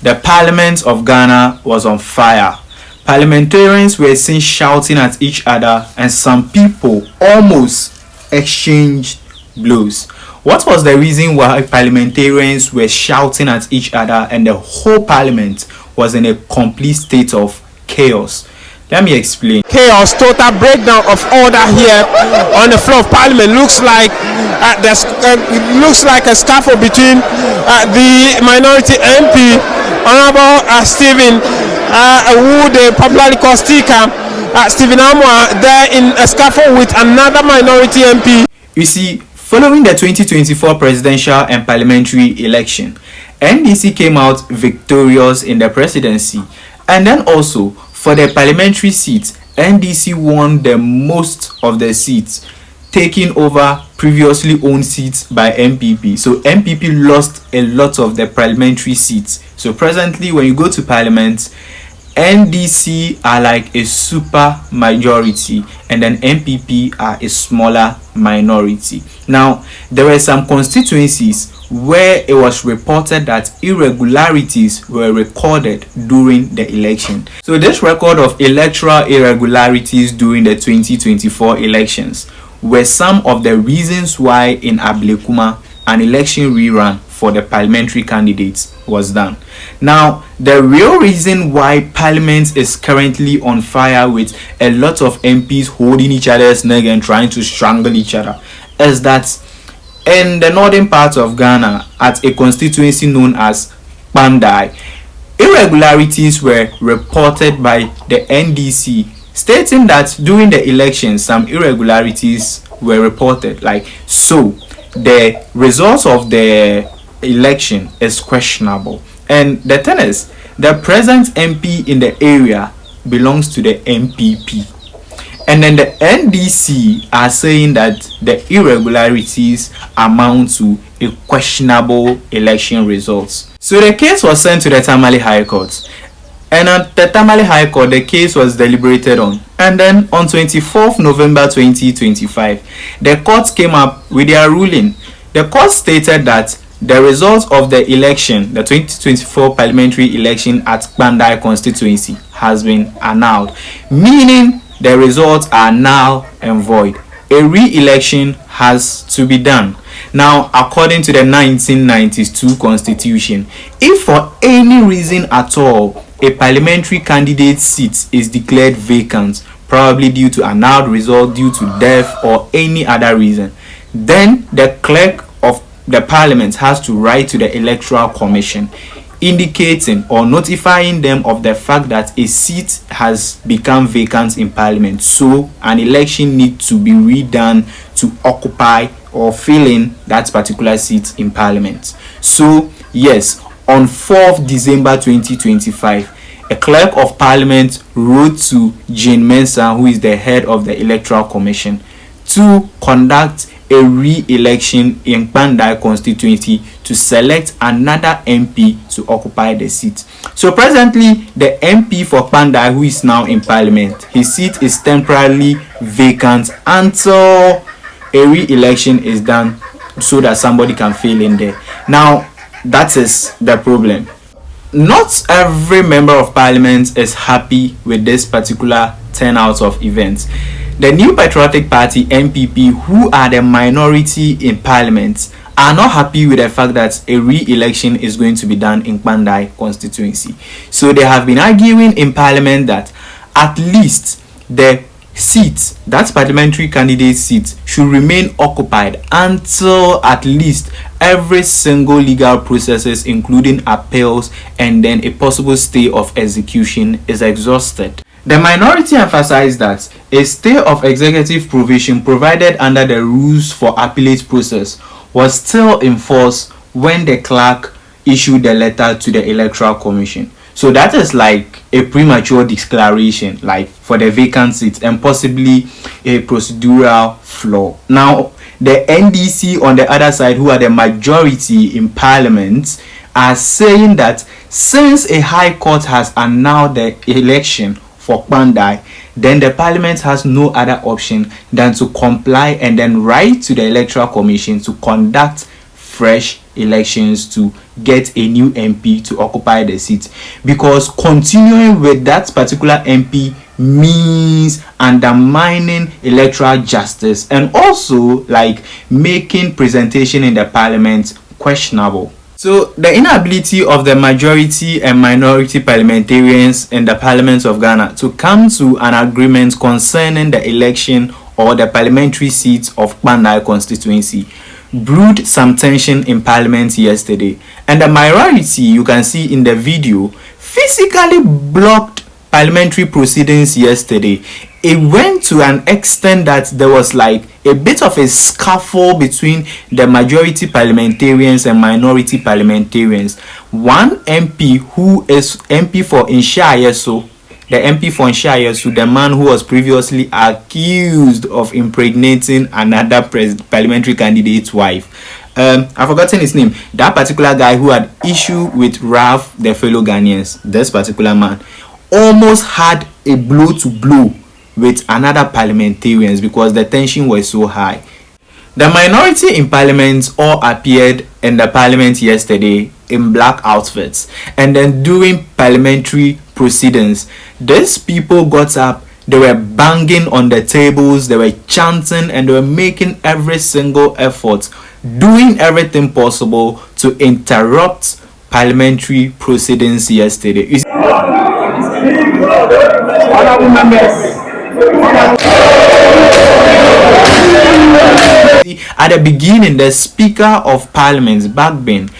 the Parliament of Ghana was on fire. Parliamentarians were seen shouting at each other, and some people almost exchanged blows. What was the reason why parliamentarians were shouting at each other and the whole parliament was in a complete state of chaos? Let me explain. Chaos, total breakdown of order here on the floor of Parliament. Looks like looks like a scuffle between the minority MP, Honorable Stephen, who they popularly call Stika, Stephen Amwa, there in a scuffle with another minority MP. You see, following the 2024 presidential and parliamentary election, NDC came out victorious in the presidency, and then also for the parliamentary seats, NDC won the most of the seats, taking over previously owned seats by MPP. So MPP lost a lot of the parliamentary seats. So presently, when you go to parliament, NDC are like a super majority, and then MPP are a smaller minority. Now, there were some constituencies where it was reported that irregularities were recorded during the election. So this record of electoral irregularities during the 2024 elections were some of the reasons why in Ablekuma an election rerun for the parliamentary candidates was done. Now, the real reason why Parliament is currently on fire with a lot of MPs holding each other's neck and trying to strangle each other is that in the northern part of Ghana, at a constituency known as Kpandia, irregularities were reported by the NDC, stating that during the election some irregularities were reported. So the results of the election is questionable, and the thing is, the present MP in the area belongs to the MPP, and then the NDC are saying that the irregularities amount to a questionable election results. So the case was sent to the Tamale High Court, and at the Tamale High Court the case was deliberated on, and then on 24th November 2025 the court came up with their ruling. The court stated that the results of the election, the 2024 parliamentary election at Kpandia constituency, has been annulled, meaning the results are null and void. A re-election has to be done. Now, according to the 1992 constitution, if for any reason at all a parliamentary candidate's seat is declared vacant, probably due to annulled result, due to death, or any other reason, then the clerk of the parliament has to write to the electoral commission indicating or notifying them of the fact that a seat has become vacant in parliament, so an election needs to be redone to occupy or fill in that particular seat in parliament. So yes, on 4th December 2025, a clerk of parliament wrote to Jane Mensah, who is the head of the electoral commission, to conduct a re-election in Kpandia constituency to select another MP to occupy the seat. So presently, the MP for Kpandia, who is now in parliament, his seat is temporarily vacant until a re-election is done so that somebody can fill in there. Now, that is the problem. Not every member of parliament is happy with this particular turnout of events. The New Patriotic Party (NPP), who are the minority in parliament, are not happy with the fact that a re-election is going to be done in Kpandia constituency. So they have been arguing in parliament that at least the seat, that parliamentary candidate seat, should remain occupied until at least every single legal processes, including appeals and then a possible stay of execution, is exhausted. The minority emphasized that a stay of executive provision provided under the rules for appellate process was still in force when the clerk issued the letter to the electoral commission. So that is like a premature declaration, like for the vacant seat, and possibly a procedural flaw. Now, the NDC on the other side, who are the majority in parliament, are saying that since a high court has annulled the election for Kpandia, then the parliament has no other option than to comply and then write to the electoral commission to conduct fresh elections to get a new MP to occupy the seat, because continuing with that particular MP means undermining electoral justice and also like making presentation in the parliament questionable. So the inability of the majority and minority parliamentarians in the Parliament of Ghana to come to an agreement concerning the election or the parliamentary seat of Kpandia constituency brewed some tension in Parliament yesterday, and the minority, you can see in the video, physically blocked parliamentary proceedings yesterday. It went to an extent that there was like a bit of a scuffle between the majority parliamentarians and minority parliamentarians. One MP, who is MP for Inshayeso, the MP for Inshayeso, the man who was previously accused of impregnating another parliamentary candidate's wife. I've forgotten his name. That particular guy who had issue with Ralph, the fellow Ghanaians, this particular man, almost had a blow to blow with another parliamentarians because the tension was so high. The minority in parliament all appeared in the parliament yesterday in black outfits, and then during parliamentary proceedings, these people got up, they were banging on the tables, they were chanting, and they were making every single effort, doing everything possible to interrupt parliamentary proceedings yesterday. Honorable members, at the beginning, the Speaker of Parliament back then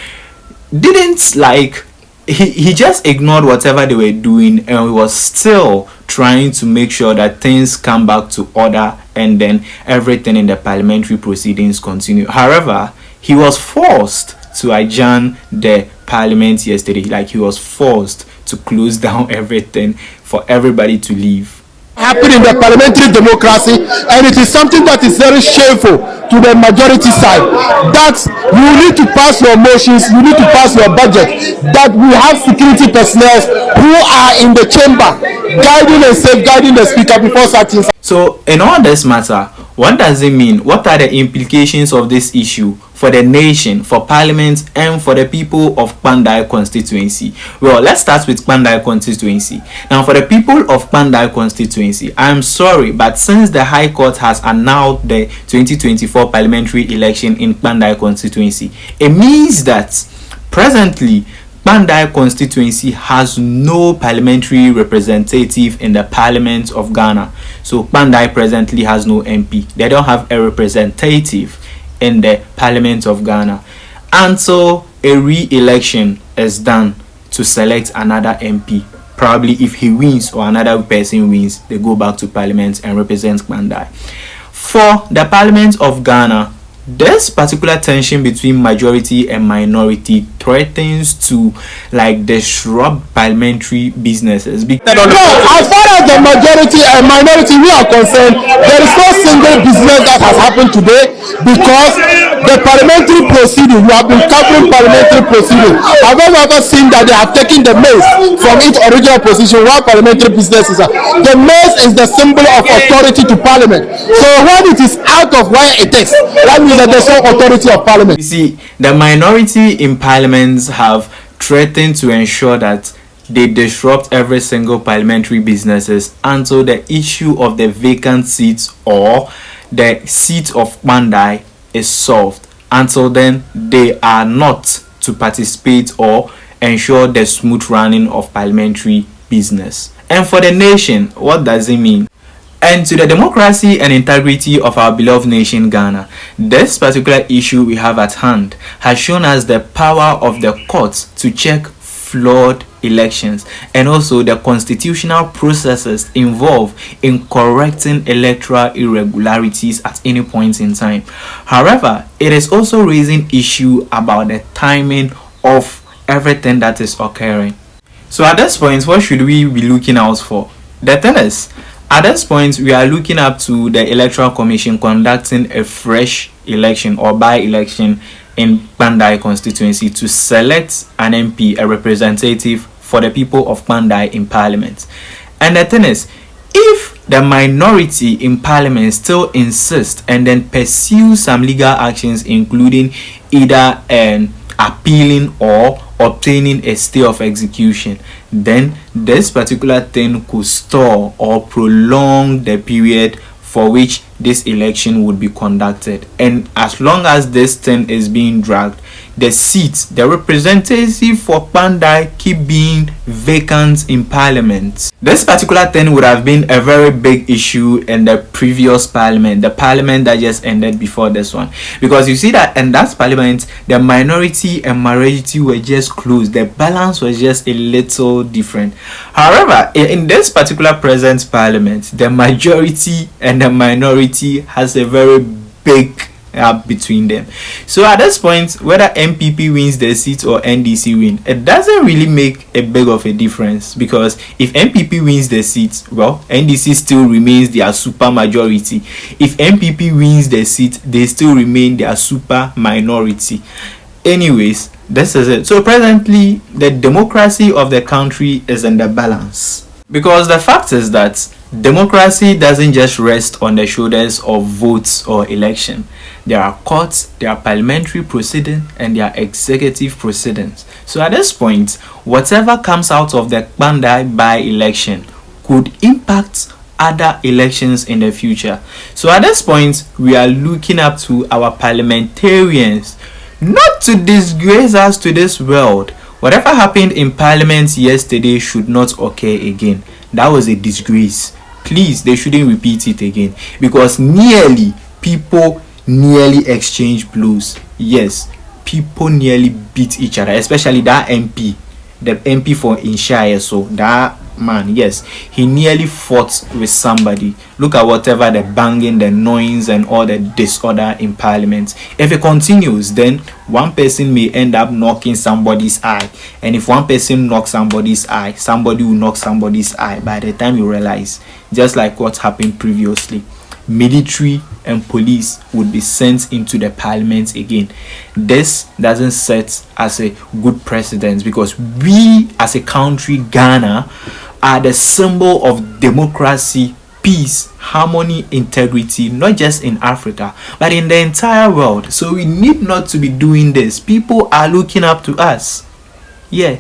didn't like, he just ignored whatever they were doing and was still trying to make sure that things come back to order and then everything in the parliamentary proceedings continue. However, he was forced to adjourn the parliament yesterday. Like, he was forced to close down everything for everybody to leave. Happen in the parliamentary democracy, and it is something that is very shameful to the majority side, that you need to pass your motions, you need to pass your budget, that we have security personnel who are in the chamber guiding and safeguarding the speaker before such things. So in all this matter, what does it mean? What are the implications of this issue for the nation, for parliament, and for the people of Kpandia constituency? Well, let's start with Kpandia constituency. Now, for the people of Kpandia constituency, I'm sorry, but since the High Court has annulled the 2024 parliamentary election in Kpandia constituency, it means that presently Kpandia constituency has no parliamentary representative in the Parliament of Ghana. So Kpandia presently has no MP. They don't have a representative in the Parliament of Ghana until a re-election is done to select another MP. Probably if he wins or another person wins, they go back to Parliament and represent Kpandia. For the Parliament of Ghana, this particular tension between majority and minority threatens to like disrupt parliamentary businesses. No, as far as the majority and minority we are concerned, there is no single business that has happened today, because the parliamentary proceeding, we have been covering parliamentary proceeding. I've never seen that they have taken the maize from its original position while parliamentary businesses are. The maize is the symbol of authority to parliament. So when it is out of where it is, that means that there's no authority of parliament. You see, the minority in parliaments have threatened to ensure that they disrupt every single parliamentary businesses until the issue of the vacant seats or the seat of Kpandia is solved. Until then, they are not to participate or ensure the smooth running of parliamentary business. And for the nation, what does it mean? And to the democracy and integrity of our beloved nation Ghana, this particular issue we have at hand has shown us the power of the courts to check flawed elections and also the constitutional processes involved in correcting electoral irregularities at any point in time. However, it is also raising issue about the timing of everything that is occurring. So at this point, what should we be looking out for? The thing is, at this point, we are looking up to the Electoral Commission conducting a fresh election or by-election in Kpandia constituency to select an MP, a representative for the people of Kpandia in Parliament. And the thing is, if the minority in Parliament still insist and then pursue some legal actions, including either appealing or obtaining a stay of execution, then this particular thing could stall or prolong the period for which this election would be conducted. And as long as this thing is being dragged, the seat, the representative for Kpandia keep being vacant in parliament. This particular thing would have been a very big issue in the previous parliament, the parliament that just ended before this one, because you see that in that parliament the minority and majority were just close, the balance was just a little different. However, in this particular present parliament, the majority and the minority has a very big between them. So at this point, whether MPP wins the seat or NDC win, it doesn't really make a big of a difference, because if MPP wins the seat, well, NDC still remains their super majority. If MPP wins the seat, they still remain their super minority. Anyways, this is it. So presently the democracy of the country is in the balance, because the fact is that democracy doesn't just rest on the shoulders of votes or election. There are courts, there are parliamentary proceedings, and there are executive proceedings. So at this point, whatever comes out of the Kpandia by-election could impact other elections in the future. So at this point, we are looking up to our parliamentarians not to disgrace us to this world. Whatever happened in parliament yesterday should not occur again. That was a disgrace. Please, they shouldn't repeat it again, because people nearly exchange blows. Yes, people nearly beat each other, especially that MP, the MP for Inshaya. So that man, yes, he nearly fought with somebody. Look at whatever the banging, the noise, and all the disorder in parliament. If it continues, then one person may end up knocking somebody's eye, and if one person knocks somebody's eye, somebody will knock somebody's eye. By the time you realize, just like what happened previously, military and police would be sent into the parliament again. This doesn't set as a good precedent, because we as a country, Ghana, are the symbol of democracy, peace, harmony, integrity, not just in Africa but in the entire world. So we need not to be doing this. People are looking up to us. Yeah,